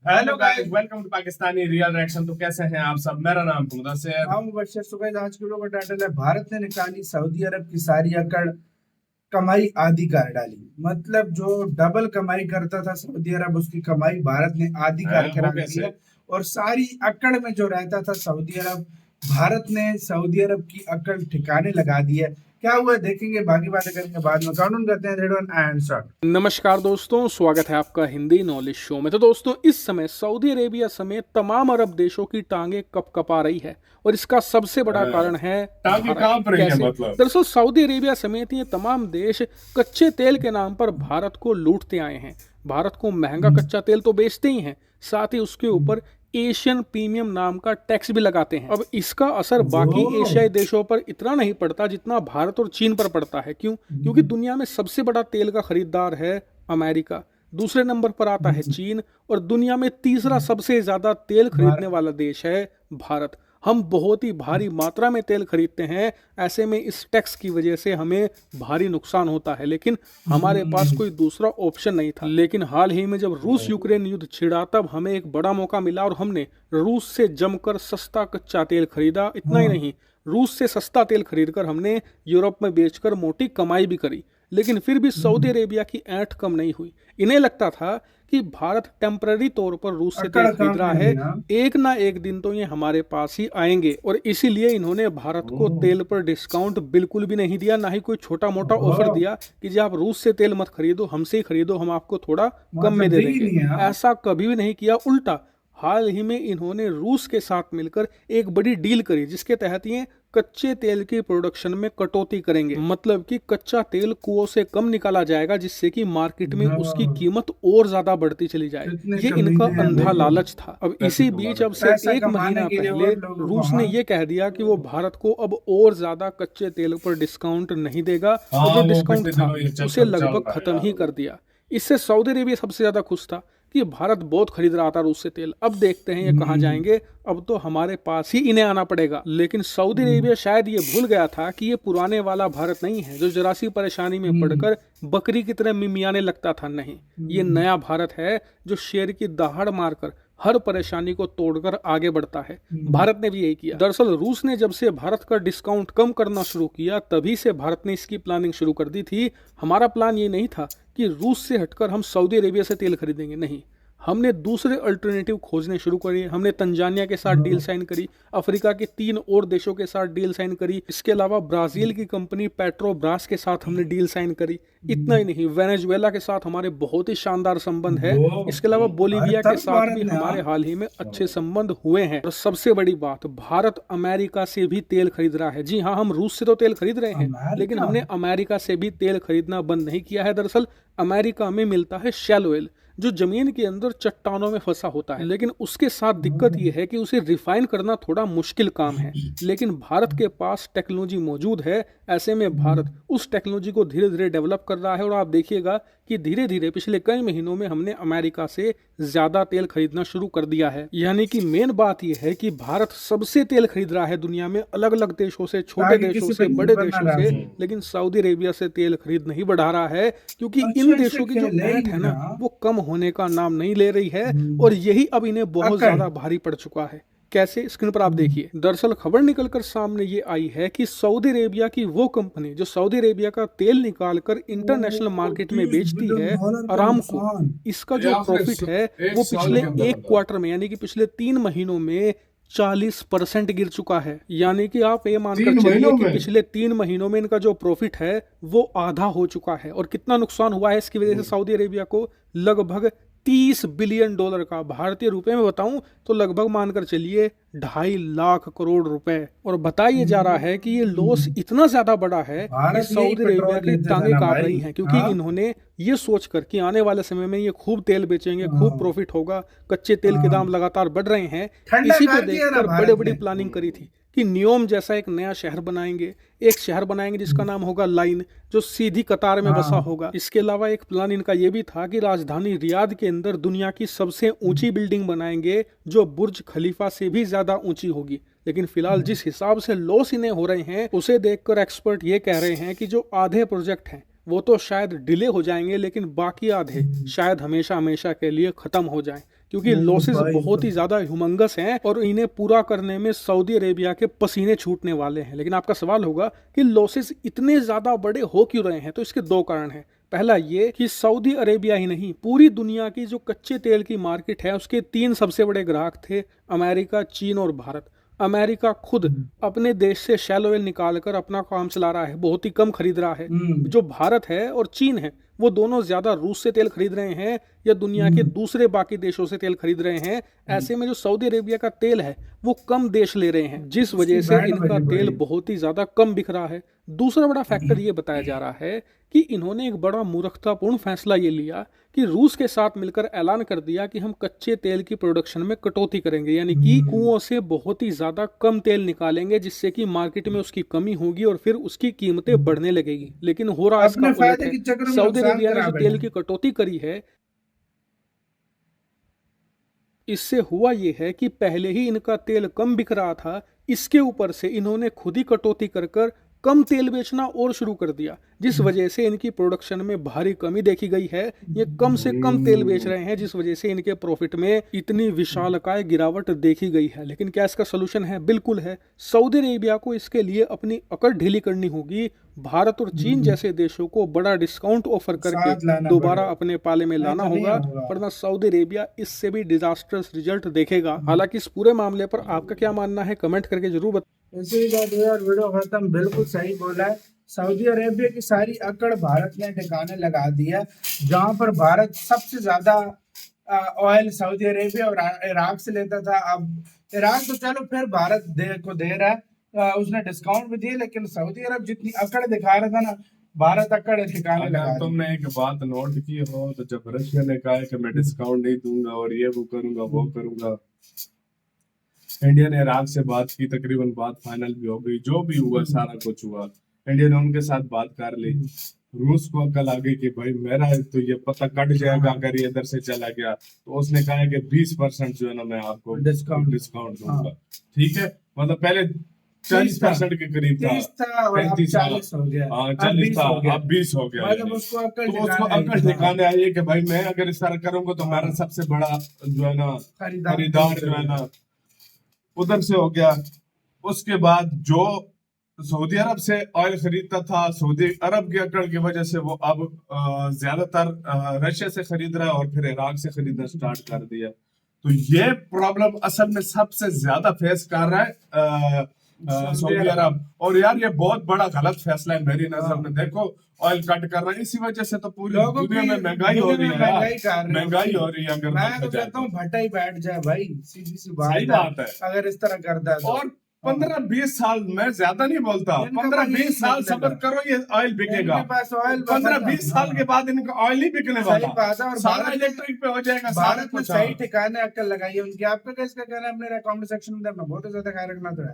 Hello guys, welcome to Pakistani real reaction. तो कैसे हैं आप सब? मेरा नाम मुदस्सिर। हाँ मुबशर। सुबह आज के लोग का टाइटल है भारत ने निकाली सऊदी अरब की सारी अकड़, कमाई आधी कर डाली। मतलब जो डबल कमाई करता था सऊदी अरब, उसकी कमाई भारत ने आधी करके वो रख दी कैसे? है। और सारी अकड़ में जो रहता था सऊदी अरब, भारत ने सऊदी अरब की अकड़ ठिकाने लगा दी है। क्या हुआ देखेंगे, बाकी बातें करेंगे बाद में। काउंट करते हैं, रेड वन एंड शॉट। नमस्कार दोस्तों, स्वागत है आपका हिंदी नॉलेज शो में। तो दोस्तों, इस समय सऊदी अरेबिया समेत तमाम अरब देशों की टांगें कपकपा रही है और इसका सबसे बड़ा कारण है टांगे भारत। कांप रही हैं कैसे? मतलब? दरअसल सऊदी अरेबिया समेत ये तमाम देश कच्चे तेल के नाम पर भारत को लूटते आए हैं। भारत को महंगा कच्चा तेल तो बेचते ही हैं, साथ ही उसके ऊपर एशियन प्रीमियम नाम का टैक्स भी लगाते हैं। अब इसका असर बाकी एशियाई देशों पर इतना नहीं पड़ता जितना भारत और चीन पर पड़ता है। क्यों? क्योंकि दुनिया में सबसे बड़ा तेल का खरीदार है अमेरिका, दूसरे नंबर पर आता है चीन और दुनिया में तीसरा सबसे ज्यादा तेल खरीदने वाला देश है भारत। हम बहुत ही भारी मात्रा में तेल खरीदते हैं, ऐसे में इस टैक्स की वजह से हमें भारी नुकसान होता है, लेकिन हमारे पास कोई दूसरा ऑप्शन नहीं था। लेकिन हाल ही में जब रूस यूक्रेन युद्ध छिड़ा, तब हमें एक बड़ा मौका मिला और हमने रूस से जमकर सस्ता कच्चा तेल खरीदा। इतना ही नहीं, रूस से सस्ता तेल खरीदकर हमने यूरोप में बेचकर मोटी कमाई भी करी। लेकिन फिर भी सऊदी अरेबिया की ऐंठ कम नहीं हुई। इन्हें लगता था कि भारत टेम्पररी तौर पर रूस से तेल खरीद रहा है, एक ना एक दिन तो ये हमारे पास ही आएंगे, और इसीलिए इन्होंने भारत को तेल पर डिस्काउंट बिल्कुल भी नहीं दिया, ना ही कोई छोटा मोटा ऑफर दिया कि जब आप रूस से तेल मत खरीदो, हमसे ही खरीदो, हम आपको थोड़ा कम में दे देंगे। ऐसा कभी भी नहीं किया। उल्टा हाल ही में इन्होंने रूस के साथ मिलकर एक बड़ी डील करी, जिसके तहत ये कच्चे तेल की प्रोडक्शन में कटौती करेंगे। मतलब कि कच्चा तेल कुओं से कम निकाला जाएगा, जिससे कि मार्केट में उसकी कीमत और ज्यादा बढ़ती चली जाए। ये इनका अंधा लालच था। अब इसी बीच अब से एक महीना पहले रूस ने ये कह दिया कि वो भारत को अब और ज्यादा कच्चे तेल पर डिस्काउंट नहीं देगा, और जो डिस्काउंट था उसे लगभग खत्म ही कर दिया। इससे सऊदी अरेबिया सबसे ज्यादा खुश था कि भारत बहुत खरीद रहा था रूस से तेल। अब देखते हैं ये कहाँ जाएंगे, अब तो हमारे पास ही इन्हें आना पड़ेगा। लेकिन सऊदी अरेबिया शायद ये भूल गया था कि ये पुराने वाला भारत नहीं है जो जरा सी परेशानी में पड़कर बकरी की तरह मिमियाने लगता था। नहीं, ये नया भारत है जो शेर की दहाड़ मारकर हर परेशानी को तोड़कर आगे बढ़ता है। भारत ने भी यही किया। दरअसल रूस ने जब से भारत का डिस्काउंट कम करना शुरू किया, तभी से भारत ने इसकी प्लानिंग शुरू कर दी थी। हमारा प्लान ये नहीं था कि रूस से हटकर हम सऊदी अरेबिया से तेल खरीदेंगे, नहीं, हमने दूसरे अल्टरनेटिव खोजने शुरू करे। हमने तंजानिया के साथ डील साइन करी, अफ्रीका के 3 और देशों के साथ डील साइन करी, इसके अलावा ब्राजील की कंपनी पेट्रोब्रास के साथ हमने डील साइन करी। इतना ही नहीं, वेनेजुएला के साथ हमारे बहुत ही शानदार संबंध है। इसके अलावा बोलीविया के साथ भी हमारे हाल ही में अच्छे संबंध हुए हैं। और सबसे बड़ी बात, भारत अमेरिका से भी तेल खरीद रहा है। जी हाँ, हम रूस से तो तेल खरीद रहे हैं, लेकिन हमने अमेरिका से भी तेल खरीदना बंद नहीं किया है। दरअसल अमेरिका में मिलता है शैल ऑयल, जो जमीन के अंदर चट्टानों में फंसा होता है, लेकिन उसके साथ दिक्कत यह है कि उसे रिफाइन करना थोड़ा मुश्किल काम है। लेकिन भारत के पास टेक्नोलॉजी मौजूद है, ऐसे में भारत उस टेक्नोलॉजी को धीरे धीरे डेवलप कर रहा है। और आप देखिएगा कि धीरे धीरे पिछले कई महीनों में हमने अमेरिका से ज्यादा तेल खरीदना शुरू कर दिया है। यानी कि मेन बात यह है कि भारत सबसे तेल खरीद रहा है दुनिया में, अलग अलग देशों से, छोटे देशों से, बड़े देशों से, लेकिन सऊदी अरेबिया से तेल खरीद नहीं बढ़ा रहा है, क्योंकि इन देशों की जो ऐंठ है ना, वो कम होने का नाम नहीं ले रही है, और यही अब इन्हें बहुत ज्यादा भारी पड़ चुका है। कैसे? स्क्रीन पर आप देखिए। दरअसल खबर निकलकर सामने ये आई है कि सऊदी अरेबिया की वो कंपनी जो सऊदी अरेबिया का तेल निकालकर इंटरनेशनल मार्केट में बेचती है, अरामको, इसका जो प्रॉफिट है वो पिछले एक क्वार्टर में, यानी कि पिछले 3 महीनों में 40% गिर चुका है। यानी कि आप ये मानकर चलिए कि पिछले 3 महीनों में इनका जो प्रॉफिट है वो आधा हो चुका है। और कितना नुकसान हुआ है इसकी वजह से सऊदी अरेबिया को? लगभग $30 बिलियन का, भारतीय रुपए में बताऊं तो लगभग मानकर चलिए 2.5 लाख करोड़ रुपए। और बताया जा रहा है कि ये लॉस इतना ज्यादा बड़ा है कि सऊदी अरेबिया की टांगें कांप रही हैं, क्योंकि इन्होंने ये सोचकर कि आने वाले समय में ये खूब तेल बेचेंगे, खूब प्रॉफिट होगा, कच्चे तेल के दाम लगातार बढ़ रहे हैं, इसी को देखकर बड़े बड़ी प्लानिंग करी थी कि नियोम जैसा एक नया शहर बनाएंगे, एक शहर बनाएंगे जिसका नाम होगा लाइन, जो सीधी कतार में बसा होगा। इसके अलावा एक प्लान इनका यह भी था कि राजधानी रियाद के अंदर दुनिया की सबसे ऊंची बिल्डिंग बनाएंगे, जो बुर्ज खलीफा से भी ज्यादा ऊंची होगी। लेकिन फिलहाल जिस हिसाब से लॉस इन्हें हो रहे हैं, उसे देखकर एक्सपर्ट ये कह रहे हैं कि जो आधे प्रोजेक्ट हैं वो तो शायद डिले हो जाएंगे, लेकिन बाकी आधे शायद हमेशा हमेशा के लिए खत्म हो जाएं। क्योंकि लॉसेस भाई बहुत ही ज्यादा ह्यूमंगस हैं और इन्हें पूरा करने में सऊदी अरेबिया के पसीने छूटने वाले हैं। लेकिन आपका सवाल होगा कि लॉसेस इतने ज्यादा बड़े हो क्यों रहे हैं, तो इसके दो कारण हैं। पहला ये कि सऊदी अरेबिया ही नहीं, पूरी दुनिया की जो कच्चे तेल की मार्केट है उसके 3 सबसे बड़े ग्राहक थे, अमेरिका, चीन और भारत। अमेरिका खुद अपने देश से शैल ऑयल निकालकर अपना काम चला रहा है, बहुत ही कम खरीद रहा है। जो भारत है और चीन है वो दोनों ज्यादा रूस से तेल खरीद रहे हैं या दुनिया के दूसरे बाकी देशों से तेल खरीद रहे हैं। ऐसे में जो सऊदी अरेबिया का तेल है वो कम देश ले रहे हैं, जिस वजह से इनका तेल बहुत ही ज्यादा कम बिक रहा है। दूसरा बड़ा फैक्टर ये बताया जा रहा है कि इन्होंने एक बड़ा मूर्खतापूर्ण फैसला ये लिया कि रूस के साथ मिलकर ऐलान कर दिया कि हम कच्चे तेल की प्रोडक्शन में कटौती करेंगे, यानी कि कुओं से बहुत ही ज्यादा कम तेल निकालेंगे, जिससे कि मार्केट में उसकी कमी होगी और फिर उसकी कीमतें बढ़ने लगेगी। लेकिन हो रहा इसका अपने उलट फायदे है। के चक्कर में सऊदी नुकसान अरेबिया ने करा जो तेल बैठे। की कटौती करी है, इससे हुआ ये है कि पहले ही इनका तेल कम बिक रहा था, इसके ऊपर से इन्होंने खुद ही कटौती कर कर कम तेल बेचना और शुरू कर दिया, जिस वजह से इनकी प्रोडक्शन में भारी कमी देखी गई है। ये कम से कम तेल बेच रहे हैं, जिस वजह से इनके प्रॉफिट में इतनी विशालकाय गिरावट देखी गई है। लेकिन क्या इसका सलूशन है? बिल्कुल है। सऊदी अरेबिया को इसके लिए अपनी अकड़ ढीली करनी होगी। भारत और चीन जैसे देशों को बड़ा डिस्काउंट ऑफर साथ करके लाना दोबारा पड़ेगा। अपने पाले में लाना नहीं होगा, होगा। वरना सऊदी अरेबिया इससे भी डिजास्टर्स रिजल्ट देखेगा। हालांकि इस पूरे मामले पर आपका क्या मानना है, कमेंट करके जरूर बताएं। ऐसे ही बात हुई और वीडियो खत्म। बिल्कुल सही बोला है। सऊदी अरेबिया की सारी अकड़ भारत ने ठिकाने लगा दी है। जहां पर भारत सबसे ज्यादा ऑयल सऊदी अरेबिया और इराक से लेता था, अब इराक तो चलो फिर भारत दे रहा है, उसने डिस्काउंट भी दिए, लेकिन सऊदी अरब जितनी अकड़ दिखा रहा था ना, भारत अकड़ ठिकाने लगा अगर दी। तुमने एक बात नोट की हो तो जब रशिया ने कहा है कि मैं डिस्काउंट नहीं दूंगा और ये वो करूंगा वो करूंगा, इंडिया ने इराक से बात की, तकरीबन बात फाइनल भी हो गई, जो भी हुआ सारा कुछ हुआ, इंडिया ने उनके साथ बात कर ली। रूस को अकल आ गई कि भाई मेरा तो ये पता कट जाएगा अगर ये इधर से चला गया, तो उसने कहा है कि 20% जो है ना मैं आपको डिस्काउंट दूंगा। ठीक है, मतलब पहले 40% के करीब था, 30 था और अब 40 हो गया। हाँ अब 40 20 था, हो गया। अब 20 हो गया। मतलब उसको अकल तो उसको ठिकाने अकल आई। ठिकाने आई है कि भाई मैं अगर इस तरह करूंगा तो मेरा सबसे बड़ा जो है ना खरीदार जो है ना उधर से हो गया। उसके बाद जो सऊदी अरब से ऑयल खरीदता था, सऊदी अरब की अकड़ की वजह से वो अब ज्यादातर रशिया से खरीद रहा है और फिर इराक से खरीदना स्टार्ट कर दिया। तो ये प्रॉब्लम असल में सबसे ज्यादा फेस कर रहा है सऊदी अरब। और यार ये बहुत बड़ा गलत फैसला है मेरी नजर में। देखो ऑयल कट कर रहा है, इसी वजह से तो पूरी दुनिया में महंगाई हो रही है, महंगाई हो रही है। अगर मैं तो कहता हूँ भट्टा ही बैठ जाए भाई, सीधी सी सही बात है। अगर इस तरह करता है तो। और 15-20 साल, मैं ज्यादा नहीं बोलता, 15-20 साल सब्र करो, ये ऑयल बिकेगा। 15-20 साल के बाद इनका ऑयल ही बिकने वाला, सारा इलेक्ट्रिक पे हो जाएगा। भारत में सही ठिकाने अक्ल लगाई है उनकी। आपका कैसे कहना है? अपने कमेंट सेक्शन में अपना बहुत ज्यादा ख्याल रखना। तो